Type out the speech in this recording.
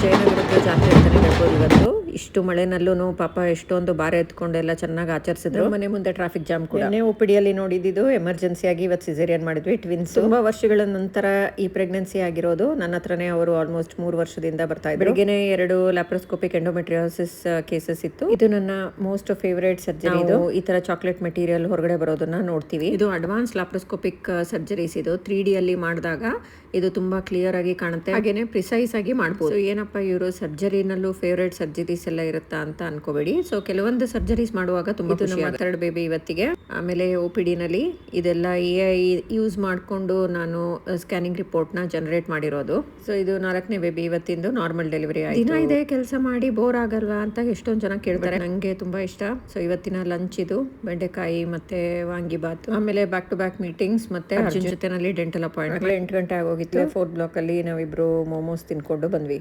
ಜಯನಗರದ ಜಾತ್ರೆ ಅಂತಾನೆ ಹೇಳ್ಬೋದು ಇವತ್ತು. ಇಷ್ಟು ಮಳೆನಲ್ಲೂ ಪಾಪ ಎಷ್ಟೊಂದು ಭಾರ ಎತ್ಕೊಂಡೆಲ್ಲ ಚೆನ್ನಾಗಿ ಆಚರಿಸಿದ್ರು. ಮನೆ ಮುಂದೆ ಟ್ರಾಫಿಕ್ ಜಾಮ್ ಕೂಡ. OPD ನೋಡಿದ್ದು ಎಮರ್ಜೆನ್ಸಿಯಾಗಿ ಇವತ್ತು ಸಿಸೇರಿಯನ್ ಮಾಡಿದ್ವಿ, ಟ್ವಿನ್ಸ್. ತುಂಬಾ ವರ್ಷಗಳ ನಂತರ ಈ ಪ್ರೆಗ್ನೆನ್ಸಿ ಆಗಿರೋದು. ನನ್ನ ಹತ್ರನೇ ಅವರು ಆಲ್ಮೋಸ್ಟ್ 3 ವರ್ಷದಿಂದ ಬರ್ತಾ ಇದ್ರು. ಬೆಳಗ್ಗೆನೆ 2 ಲ್ಯಾಪ್ರೋಸ್ಕೋಪಿಕ್ ಎಂಡೋಮೆಟ್ರಿಯೋಸಿಸ್ ಕೇಸಸ್ ಇತ್ತು. ಇದು ನನ್ನ ಮೋಸ್ಟ್ ಫೇವರೇಟ್ ಸರ್ಜರಿ. ಇದು ಈ ತರ ಚಾಕ್ಲೇಟ್ ಮೆಟೀರಿಯಲ್ ಹೊರಗಡೆ ಬರೋದನ್ನ ನೋಡ್ತೀವಿ. ಇದು ಅಡ್ವಾನ್ಸ್ ಲ್ಯಾಪ್ರೋಸ್ಕೋಪಿಕ್ ಸರ್ಜರೀಸ್. ಇದು 3D ಅಲ್ಲಿ ಮಾಡಿದಾಗ ಇದು ತುಂಬಾ ಕ್ಲಿಯರ್ ಆಗಿ ಕಾಣುತ್ತೆ, ಹಾಗೇನೆ ಪ್ರಿಸೈಸ್ ಆಗಿ ಮಾಡಬಹುದು. ಏನಪ್ಪ ಇವರು ಸರ್ಜರಿನಲ್ಲೂ ಫೇವರೇಟ್ ಸರ್ಜರೀಸ್ ಎಲ್ಲ ಇರುತ್ತಾ ಅಂತ ಅನ್ಕೋಬೇಡಿ. ಸೊ ಕೆಲವೊಂದು ಸರ್ಜರೀಸ್ ಮಾಡುವಾಗ ತುಂಬಾ ಖುಷಿ. 3rd ಬೇಬಿ ಇವತ್ತಿಗೆ. ಆಮೇಲೆ OPD ನಲ್ಲಿ ಇದೆಲ್ಲ AI ಯೂಸ್ ಮಾಡಿಕೊಂಡು ನಾನು ಸ್ಕ್ಯಾನಿಂಗ್ ರಿಪೋರ್ಟ್ ನ ಜನರೇಟ್ ಮಾಡಿರೋದು. ಸೊ ಇದು 4ನೇ ಬೇಬಿ ಇವತ್ತಿಂದು ನಾರ್ಮಲ್ ಡೆಲಿವರಿ ಆಯ್ತು. ದಿನ ಇದೇ ಕೆಲಸ ಮಾಡಿ ಬೋರ್ ಆಗಲ್ವಾ ಅಂತ ಎಷ್ಟೊಂದು ಜನ ಕೇಳ್ತಾರೆ. ನಂಗೆ ತುಂಬಾ ಇಷ್ಟ. ಸೊ ಇವತ್ತಿನ ಲಂಚ್ ಇದು ಬೆಂಡೆಕಾಯಿ ಮತ್ತೆ ವಾಂಗಿ ಬಾತ್. ಆಮೇಲೆ ಬ್ಯಾಕ್ ಟು ಬ್ಯಾಕ್ ಮೀಟಿಂಗ್ಸ್ ಮತ್ತೆ ಅರ್ಜುನ್ ಜೊತೆನಲ್ಲಿ ಡೆಂಟಲ್ ಅಪಾಯಿಂಟ್ಮೆಂಟ್. 8 ಗಂಟೆ ಆಗೋಗಿತ್ತು. 4th ಬ್ಲಾಕ್ ಅಲ್ಲಿ ನಾವಿಬ್ರು ಮೋಮೋಸ್ ತಿನ್ಕೊಂಡು ಬಂದ್ವಿ.